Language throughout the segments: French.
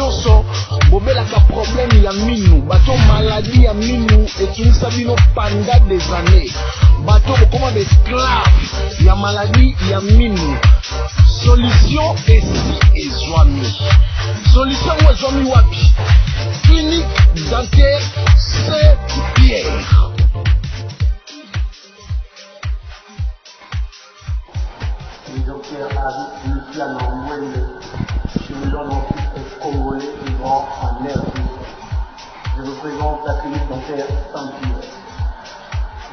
nyonso bobelaka problème ya minu bato maladie ya minu etunisa bino pendant des années bato bokoma esclave ya maladie ya minu solution esi ezwami solution ngo ezwami wapi clinique dentaire Saint-Pierre. Le docteur Harry Luciano Mwende, chirurgien dentiste congolais vivant en RDC. Je représente la clinique dentaire Saint-Pierre.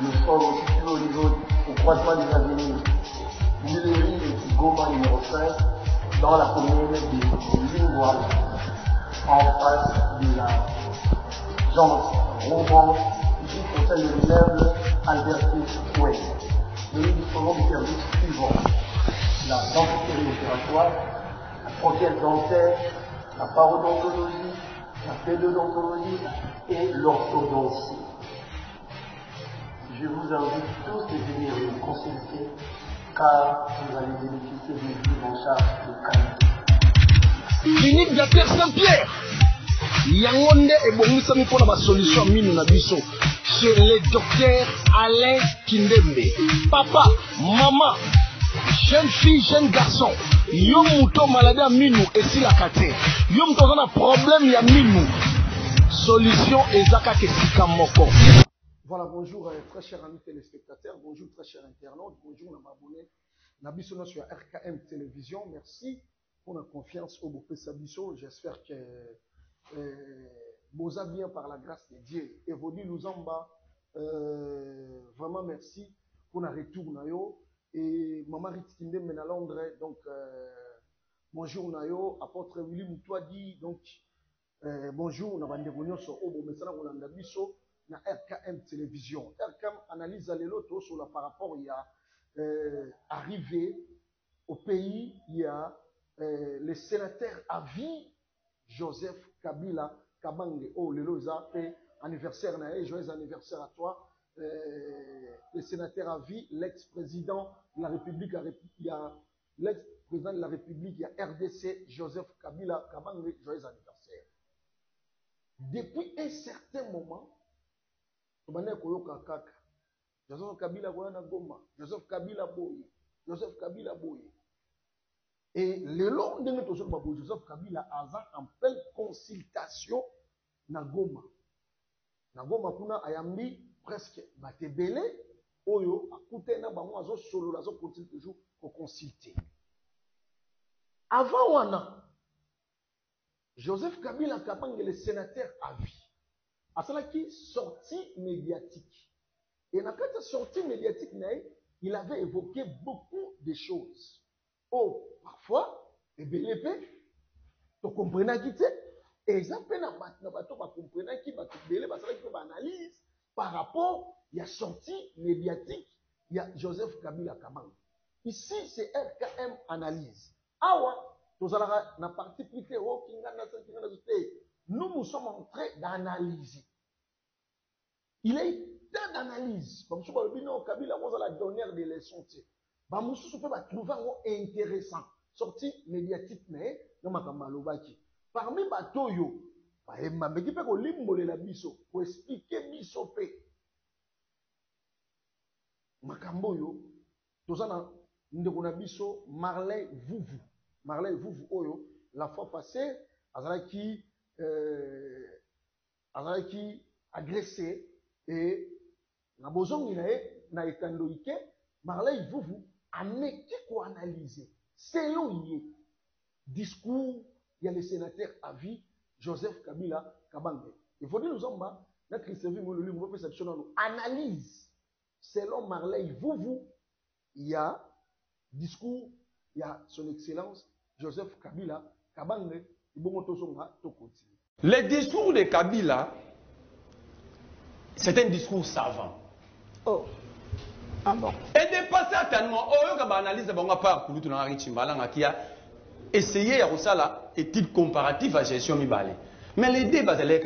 Nous sommes situés au niveau au croisement des avenues Millerie et Goma numéro 5 dans la commune de Lingua en face de la Jean Roman, ici conseil de l'immeuble Albertus Ouest. Nous disposons des services suivants: la dentisterie opératoire, la prothèse dentaire, la parodontologie, la pédodontologie et l'orthodontie. Je vous invite tous à venir nous consulter car vous allez bénéficier d'une prise en charge de qualité. Clinique dentaire Saint-Pierre. Yangonde et bongisami pour la solution minu na biso chez le docteur Alain Kindembe. Papa, maman, jeune fille, jeune garçon, yo mouton maladie à minu et si la kate. Yo mouton a problème ya minu. Solution ezaka kesika moko. Voilà, bonjour très chers amis téléspectateurs, bonjour très chers internautes, bonjour mes abonnés. Nabiso sur RKM Télévision, merci pour la confiance au Bopé Sabiso. J'espère que vous avez bien par la grâce de Dieu. Et vous dites Luzamba, vraiment merci pour le retour nayo. Et maman Ritkinde mena Londres, donc bonjour nayo. Apôtre Willy Moutoua dit donc bonjour na bande bonyo so obo mesana kolanda biso na RKM Télévision. RKM analyse à l'éloto sur la par rapport il y a arrivé au pays, il y a le sénateur à vie Joseph Kabila Kabange. Oh, le loza fait anniversaire, joyeux anniversaire à toi. Le sénateur à vie, l'ex-président de la République, il y a l'ex-président de la République, il y a RDC, Joseph Kabila Kabange, joyeux anniversaire. Depuis un certain moment, Joseph Kabila Goma, Joseph Kabila Boye, Joseph Kabila Boye. Et le long de notre Joseph Kabila a en pleine consultation na Goma. Na Goma kuna ayambi presque batebele oyo akute na bango azo solo azo continue toujours pour consulter. Avant wana Joseph Kabila Kabange le sénateur à vie. A cela qui sortie médiatique. Et dans cette sortie médiatique il avait évoqué beaucoup de choses. Oh, parfois, et BLP, tu comprends qui c'est. Exemple, tu comprends qui analyse par rapport à la sortie médiatique, il y a Joseph Kabila Kabange. Ici, c'est RKM analyse. Awa, nous allons na partie plus nous nous sommes en train d'analyser. Il est temps d'analyse. Comme si Kabila was la dernière des leçons. Bamoussou peut trouver intéressant. Sortie médiatique, mais non makambalobaki. Parmi batoyo, mais qui peut ko limbole la biso pour expliquer biso pe. Makamboyo, tozana ndeko na biso Marley Vuvu. Marley Vuvu oyo la fois passée, azalaki agressé et na bozongi na etandoike Marley Vuvu a métier pour analyser selon le discours il y a le sénateur à vie Joseph Kabila Kabange. Il faut dire nous sommes là notre analyse selon Marley Vuvu il y a discours il y a son excellence Joseph Kabila Kabange. Le discours de Kabila c'est un discours savant. Oh. Ah bon. Et dépassé certainement, analyse qui a essayé à ça étude comparative à gestion Mibale. Mais les débats de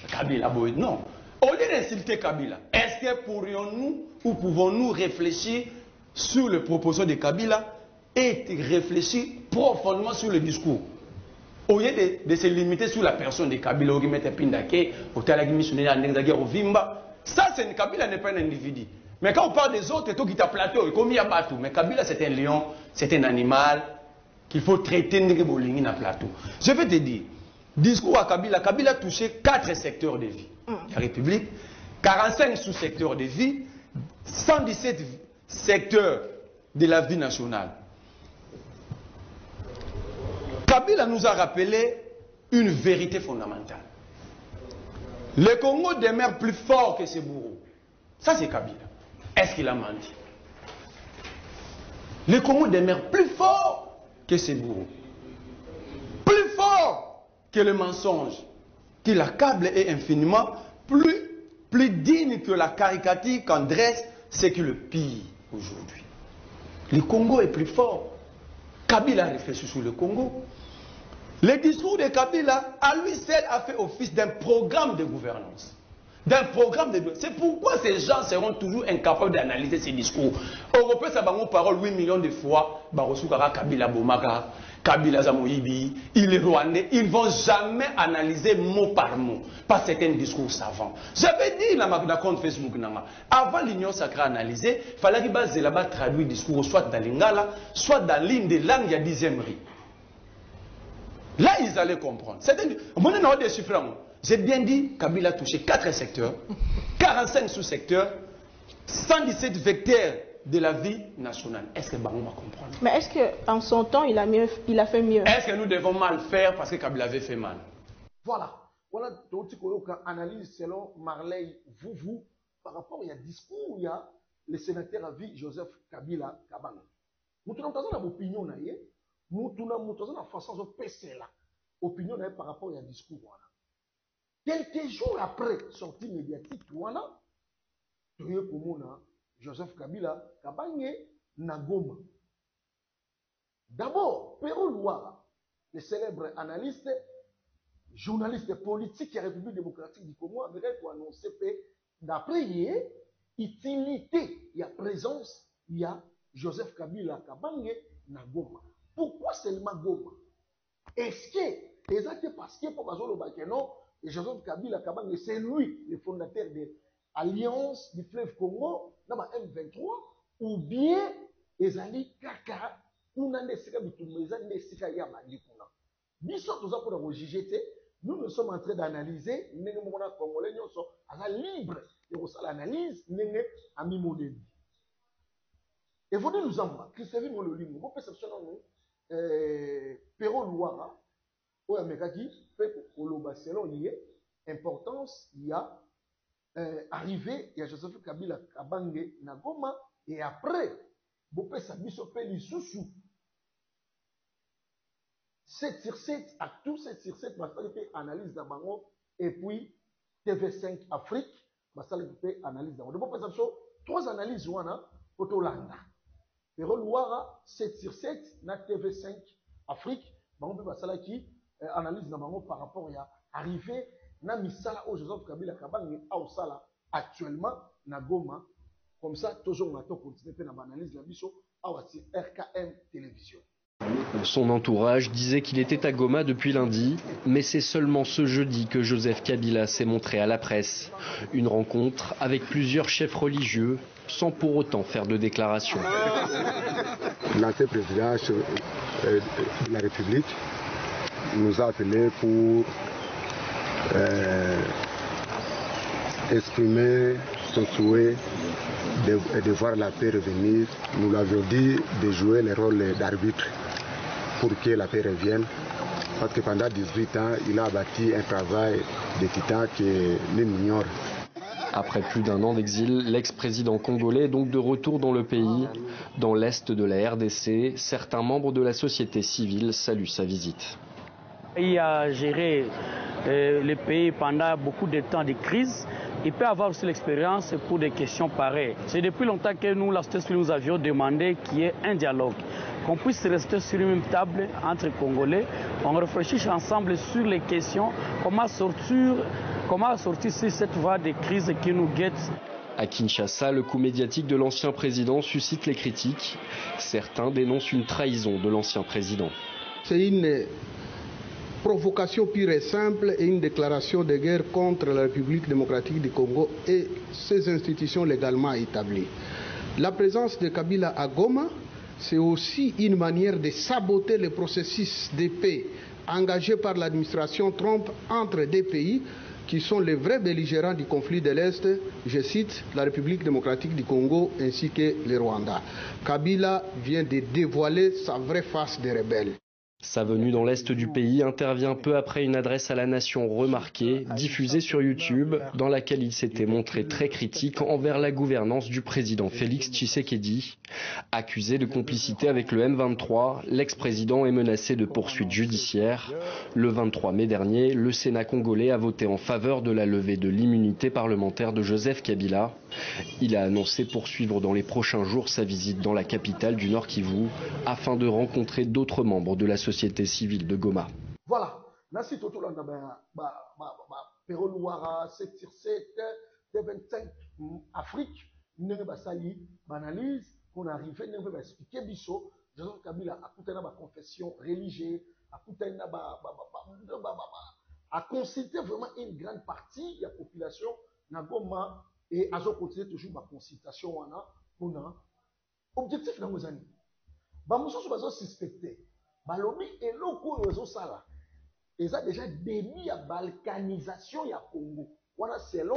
Kabila, non. Au lieu d'insulter Kabila, est-ce que pourrions-nous ou pouvons-nous réfléchir sur les propositions de Kabila et réfléchir profondément sur le discours? Au lieu de se limiter sur la personne de Kabila, qui met Pindake, au Talagi missionnaire, au Vimba, ça, Kabila n'est pas un individu. Mais quand on parle des autres, tout qui t'a plateau, comme il y a Batou. Mais Kabila, c'est un lion, c'est un animal qu'il faut traiter dans plateau. Je vais te dire, discours à Kabila, Kabila a touché 4 secteurs de vie. La République, 45 sous-secteurs de vie, 117 secteurs de la vie nationale. Kabila nous a rappelé une vérité fondamentale. Le Congo demeure plus fort que ses bourreaux. Ça, c'est Kabila. Est-ce qu'il a menti? Le Congo demeure plus fort que ses bourreaux. Plus fort que le mensonge qui l'accable est infiniment plus digne que la caricature qu'en dresse ce qui le pille aujourd'hui. Le Congo est plus fort. Kabila a réfléchi sur le Congo. Le discours de Kabila, à lui seul, a fait office d'un programme de gouvernance. C'est pourquoi ces gens seront toujours incapables d'analyser ces discours. Européens, ça va parole 8 millions de fois. Kabila Bomaka, Kabila Zamoyibi, il est rwandais. Ils ne vont jamais analyser mot par mot. Pas certains discours savants. J'avais dit dans ma compte Facebook, avant l'Union sacrée analysée, il fallait qu'il là-bas traduire le discours soit dans l'Ingala, soit dans l'une des langues, il y a 10e riz. Là, ils allaient comprendre. J'ai bien dit, Kabila a touché 4 secteurs, 45 sous-secteurs, 117 vecteurs de la vie nationale. Est-ce que Bango va comprendre? Mais est-ce qu'en son temps, il a fait mieux? Est-ce que nous devons mal faire parce que Kabila avait fait mal? Voilà. Voilà, analyse selon Marley, vous, par rapport il y a discours, il y a le sénateur à vie Joseph Kabila Kabanga. Nous avons une opinion, nous avons une façon de passer là. Opinion par rapport à un discours. Quelques jours après sortie médiatique, Joseph Kabila Kabanga Nagoma. D'abord, Perrault Louara, le célèbre analyste, journaliste politique de la République démocratique du Congo, avait annoncé que d'après hier, utilité, il y a présence, il y a Joseph Kabila Kabanga Nagoma. Pourquoi seulement Goma? Est-ce que, exactement parce que pour non, Joseph Kabila Kabanga, c'est lui le fondateur de l'Alliance du fleuve Congo, dans M23, ou bien Ezali Kaka, ou nan desika bitumeza desika ya bandikuna. Biso toza pour la juger, nous nous sommes en train d'analyser, nous sommes congolais, nous sommes libres de faire l'analyse, nous sommes en train et vous nous en va, Christophe Mololimo, vous perception nous, Perrault Louara, ou Amekaki, Koloba selon y importance, il y a arrivé, il y a Joseph Kabila Kabanga Nagoma, et après, vous pouvez s'habiller sur Peli Soussou. 7 sur 7, à tout 7 sur 7, parce que analyse d'Abango, et puis TV5 Afrique, parce que analyse d'Abango. Donc, vous pouvez 3 analyses, pour Tolanda. Perrault Louara, 7 sur 7, na TV5 Afrique, on peut passer qui analyse d'Abango par rapport à arriver, na misala au Joseph Kabila Kabanga, au sala, actuellement, na Goma, comme ça, toujours on a continué à faire l'analyse de la mission à RKM Télévision. Son entourage disait qu'il était à Goma depuis lundi, mais c'est seulement ce jeudi que Joseph Kabila s'est montré à la presse. Une rencontre avec plusieurs chefs religieux, sans pour autant faire de déclaration. L'ancien président de la République nous a appelés pour exprimer son souhait de voir la paix revenir. Nous l'avions dit de jouer le rôle d'arbitre pour que la paix revienne. Parce que pendant 18 ans, il a bâti un travail de titan que l'on ignore. Après plus d'1 an d'exil, l'ex-président congolais est donc de retour dans le pays. Dans l'est de la RDC, certains membres de la société civile saluent sa visite. Il a géré le pays pendant beaucoup de temps de crise. Il peut avoir aussi l'expérience pour des questions pareilles. C'est depuis longtemps que nous, la société civile, nous avions demandé qu'il y ait un dialogue, qu'on puisse rester sur une même table entre Congolais. On réfléchisse ensemble sur les questions, comment sortir sur cette voie de crise qui nous guette. À Kinshasa, le coup médiatique de l'ancien président suscite les critiques. Certains dénoncent une trahison de l'ancien président. C'est une provocation pure et simple et une déclaration de guerre contre la République démocratique du Congo et ses institutions légalement établies. La présence de Kabila à Goma, c'est aussi une manière de saboter le processus de paix engagé par l'administration Trump entre des pays qui sont les vrais belligérants du conflit de l'Est, je cite, la République démocratique du Congo ainsi que le Rwanda. Kabila vient de dévoiler sa vraie face des rebelles. Sa venue dans l'Est du pays intervient peu après une adresse à la nation remarquée, diffusée sur YouTube, dans laquelle il s'était montré très critique envers la gouvernance du président Félix Tshisekedi. Accusé de complicité avec le M23, l'ex-président est menacé de poursuites judiciaires. Le 23 mai dernier, le Sénat congolais a voté en faveur de la levée de l'immunité parlementaire de Joseph Kabila. Il a annoncé poursuivre dans les prochains jours sa visite dans la capitale du Nord Kivu afin de rencontrer d'autres membres de la société civile de Goma. Voilà. Nasi Totolanda, Péro Louara, 7/7, T25, Afrique, nous analyse, qu'on arrive, nous expliquer Bisso, Joseph Kabila a coûté une confession religieuse, a coûté a consulté vraiment une grande partie de la population na Goma et a continué toujours ma consultation pour objectif dans nos années. Bamuso sont suspectés. Balobi et loko ozo sala. Ils ont déjà début à balkanisation ya Congo. Wana selon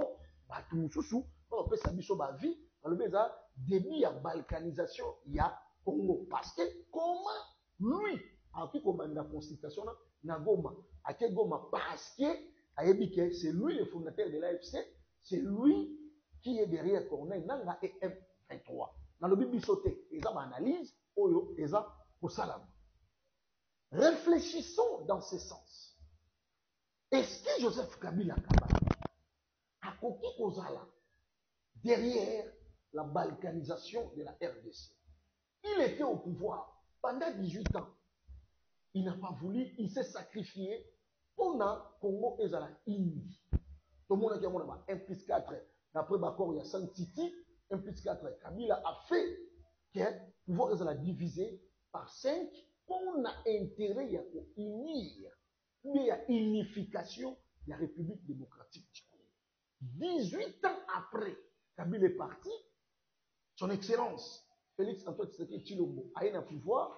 batu mususu, on peut sabiso ba vie, balobi ça début à balkanisation ya Congo parce que comment lui a pu commander la consultation na Goma, à quel Goma parce que Ayebi c'est lui le fondateur de l'AFC, c'est lui qui est derrière Corneille Nanga et M23. Dans le bibisoté, ils ont analyse, oyo, ils ont pour salam. Réfléchissons dans ce sens. Est-ce que Joseph Kabila a coqué Kozala derrière la balkanisation de la RDC? Il était au pouvoir pendant 18 ans. Il n'a pas voulu, il s'est sacrifié pour le Congo et la Indi. Tout le monde a dit 1+4. D'après Bakor, il y a 5 Titi. 1+4. Kabila a fait que le pouvoir est divisé par 5. On a intérêt à unir, mais à unification de la République démocratique du Congo. 18 ans après, Kabila est parti, son Excellence Félix Antoine Tshisekedi Tshilombo a eu un pouvoir,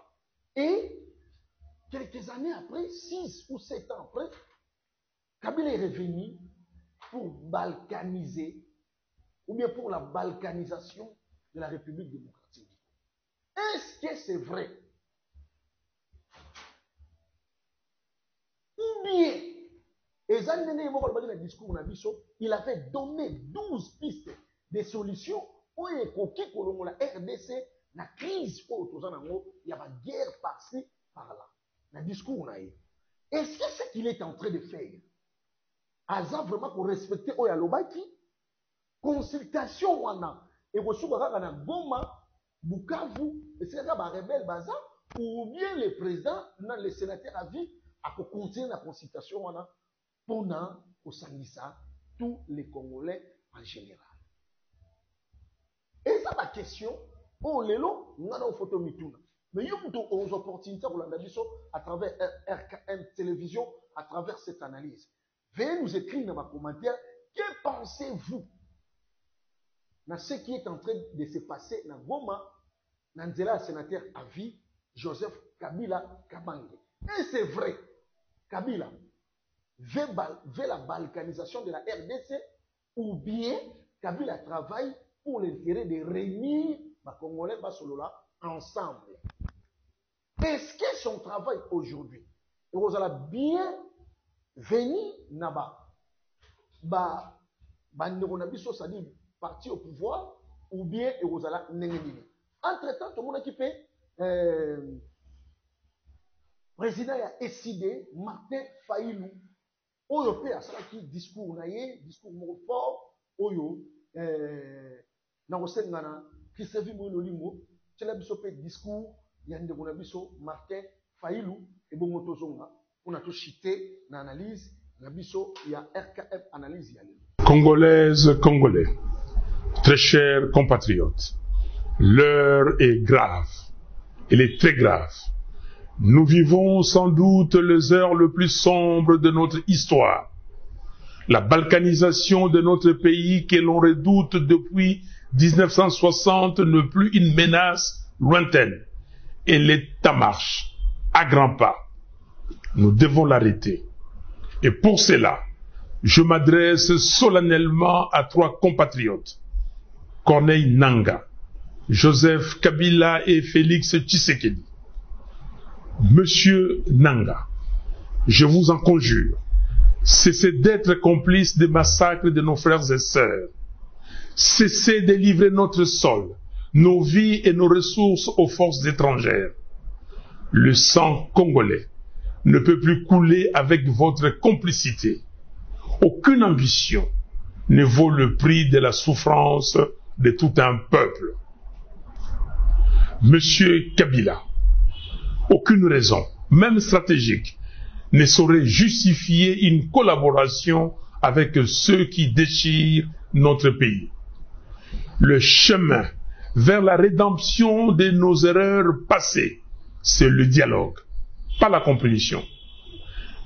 et quelques années après, 6 ou 7 ans après, Kabila est revenu pour balkaniser, ou bien pour la balkanisation de la République démocratique du Congo. Est-ce que c'est vrai? Ou bien, il avait donné 12 pistes de solutions pour la RDC, la crise, il y a une guerre par-ci, par-là. Le discours, est-ce que ce qu'il est en train de faire, Aza vraiment pour respecter Oyalobaki, consultation, et Goma, Bukavu, et c'est là rebelle Baza, ou bien le président, le sénateur a vu, à continuer la consultation pour tous les Congolais en général. Et ça, la question, on est là, on a une photo mituna. Mais il y a des opportunités pour l'analyser à travers RKM Télévision, à travers cette analyse. Veuillez nous écrire dans ma commentaire, que pensez-vous de ce qui est en train de se passer dans Goma, dans le sénateur à vie, Joseph Kabila Kabange. Et c'est vrai, Kabila veut la balkanisation de la RDC, ou bien Kabila travaille pour l'intérêt de réunir les Congolais ensemble. Est-ce que son travail aujourd'hui, et vous allez bien venir là-bas, c'est-à-dire parti au pouvoir, ou bien vous allez n'engager. Entre-temps, tout le monde qui fait président a décidé, Martin Faïlou, Oyo a salaki discours fort, Oyo, na osengana, Christophe Moulolimo, tela biso pe discours, yande bona biso Martin Faïlou, et bon motozonga, on a tout chité, na analyse, na biso, il y a RKF analyse yale. Congolaises, Congolais, très chers compatriotes, l'heure est grave, elle est très grave. Nous vivons sans doute les heures les plus sombres de notre histoire. La balkanisation de notre pays que l'on redoute depuis 1960 n'est plus une menace lointaine. Et l'État marche à grands pas. Nous devons l'arrêter. Et pour cela, je m'adresse solennellement à 3 compatriotes, Corneille Nangaa, Joseph Kabila et Félix Tshisekedi. Monsieur Nangaa, je vous en conjure, cessez d'être complice des massacres de nos frères et sœurs. Cessez de livrer notre sol, nos vies et nos ressources aux forces étrangères. Le sang congolais ne peut plus couler avec votre complicité. Aucune ambition ne vaut le prix de la souffrance de tout un peuple. Monsieur Kabila, aucune raison, même stratégique, ne saurait justifier une collaboration avec ceux qui déchirent notre pays. Le chemin vers la rédemption de nos erreurs passées, c'est le dialogue, pas la compréhension.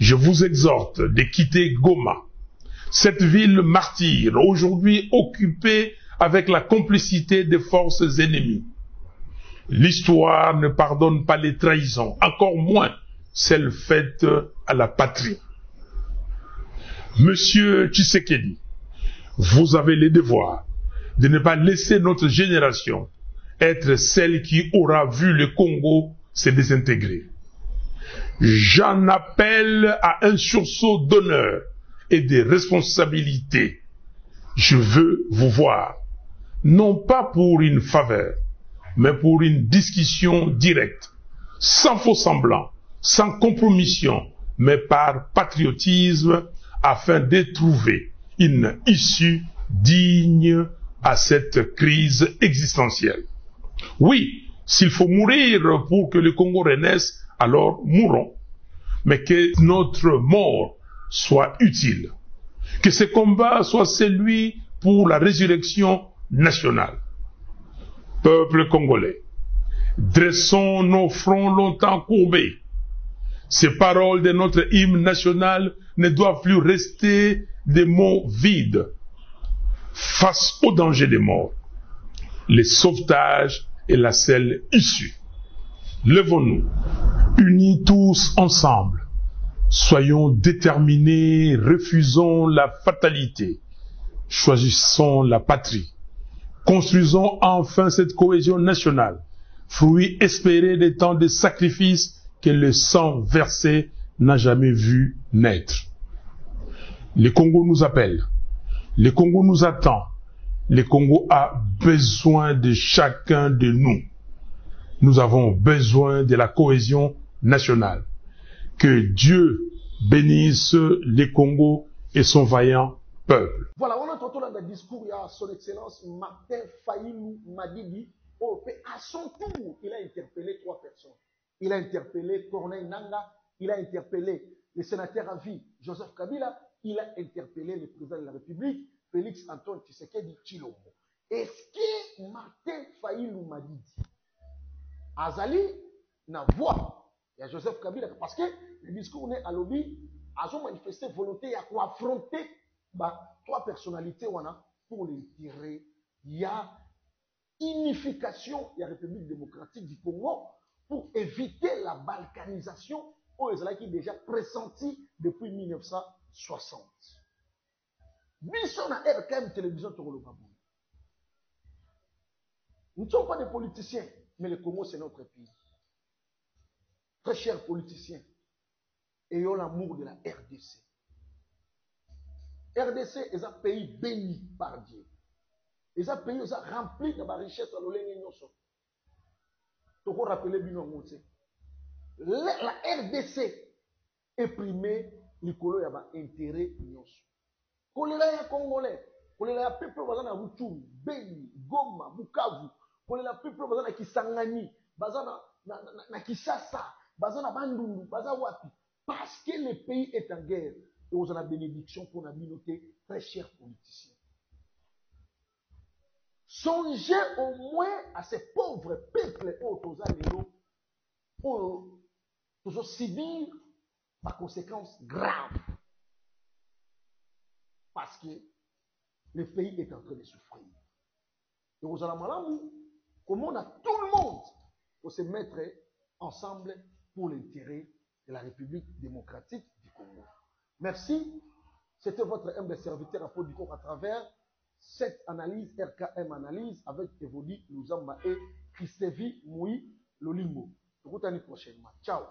Je vous exhorte de quitter Goma, cette ville martyre, aujourd'hui occupée avec la complicité des forces ennemies. L'histoire ne pardonne pas les trahisons, encore moins celles faites à la patrie. Monsieur Tshisekedi, vous avez le devoir de ne pas laisser notre génération être celle qui aura vu le Congo se désintégrer. J'en appelle à un sursaut d'honneur et de responsabilité. Je veux vous voir, non pas pour une faveur, mais pour une discussion directe, sans faux semblant, sans compromission, mais par patriotisme, afin de trouver une issue digne à cette crise existentielle. Oui, s'il faut mourir pour que le Congo renaisse, alors mourons. Mais que notre mort soit utile. Que ce combat soit celui pour la résurrection nationale. Peuple congolais, dressons nos fronts longtemps courbés. Ces paroles de notre hymne national ne doivent plus rester des mots vides. Face au danger des morts, le sauvetage est la seule issue. Levons-nous, unis tous ensemble. Soyons déterminés, refusons la fatalité, choisissons la patrie. Construisons enfin cette cohésion nationale, fruit espéré des temps de sacrifices que le sang versé n'a jamais vu naître. Le Congo nous appelle, le Congo nous attend, le Congo a besoin de chacun de nous. Nous avons besoin de la cohésion nationale. Que Dieu bénisse le Congo et son vaillant peuple. Voilà, on a entendu dans le discours, il y a son excellence Martin Fayulu Madidi. À son tour, il a interpellé 3 personnes. Il a interpellé Corneille Nangaa, il a interpellé le sénateur à vie Joseph Kabila, il a interpellé le président de la République, Félix Antoine Tshisekedi Tshilombo. Est-ce que Martin Fayulu Madidi Azali n'a voix? Il y a Joseph Kabila, parce que le discours n'est à lobby, a manifesté volonté à affronter 3 personnalités pour les tirer. Il y a unification de la République démocratique du Congo pour éviter la balkanisation qui est déjà pressentie depuis 1960. Bisson a RKM Télévision Togolo Babou. Nous ne sommes pas des politiciens, mais le Congo c'est notre pays. Très chers politiciens, ayons l'amour de la RDC. RDC est un pays béni par Dieu. Et un pays rempli de la richesse à l'olé nyoso. Tu peux rappeler bien la RDC est primée l'icolo y a intérêt nyoso. Kolela ya Congolais, kolela ya peuple bazana Rutshuru, Beni, Goma, Bukavu, kolela peuple bazana Kisangani, bazana na Kinshasa, bazana Bandundu, bazana wapi. Parce que le pays est en guerre. Et vous avez la bénédiction pour la communauté, très chers politiciens. Songez au moins à ces pauvres peuples toujours subir des conséquences graves. Parce que le pays est en train de souffrir. Et aux Alamalamou, comment on a tout le monde pour se mettre ensemble pour l'intérêt de la République démocratique du Congo. Merci. C'était votre humble serviteur à Paul Ducor à travers cette analyse, RKM analyse, avec Evodi Luzamba et Christevi Moui Lolimbo. Je vous retrouve prochainement. Ciao.